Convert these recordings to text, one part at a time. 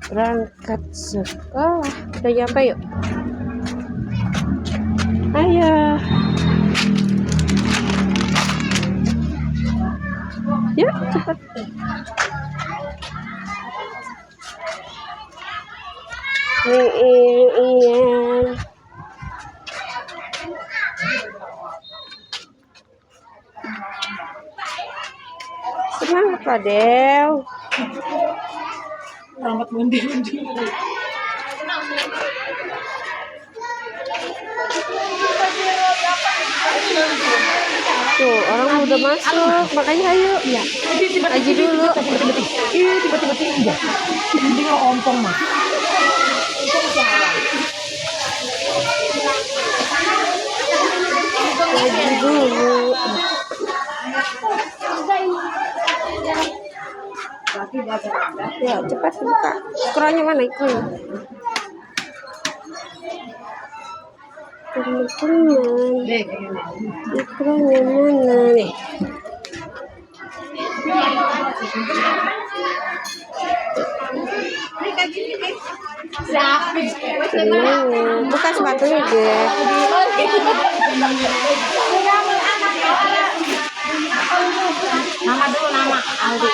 berangkat sekolah. Udah nyampe yuk. Ayo. Yuk cepat. Ian. Semangat Pak Del. Selamat mundi-mundi. Tuh, orang udah masuk, makanya ayo. Iya. Aji dulu. Iya, tiba-tiba tinggi. Ini kalau ompong mah. Aji dulu. Ya, cepat buka. Ukurannya mana ikut? Teman-teman, ukurannya mana nih? Buka sepatunya deh. Nama dulu, nama Aldi.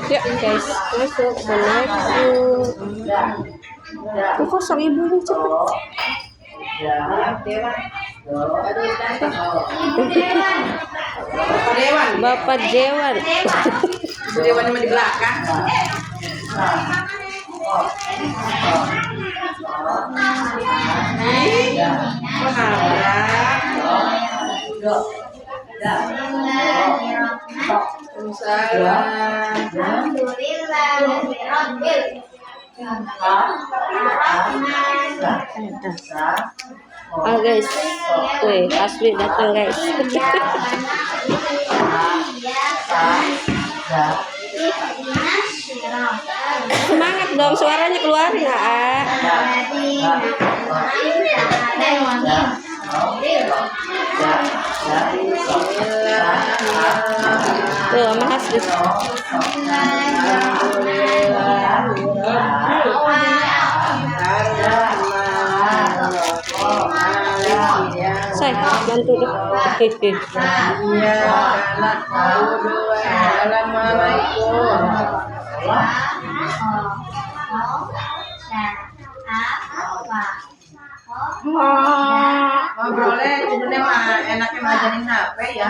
Ya guys, masuk. Assalamualaikum. Kosong ibunya cepet. Bapak Dewan. Dewan di belakang. Ah guys, wih Asli datang guys. Semangat dong, suaranya keluarin ya. Tuh sama Asli. Say, bantu deh. Ngobrolnya sebenarnya mah enaknya ngajarin HP ya.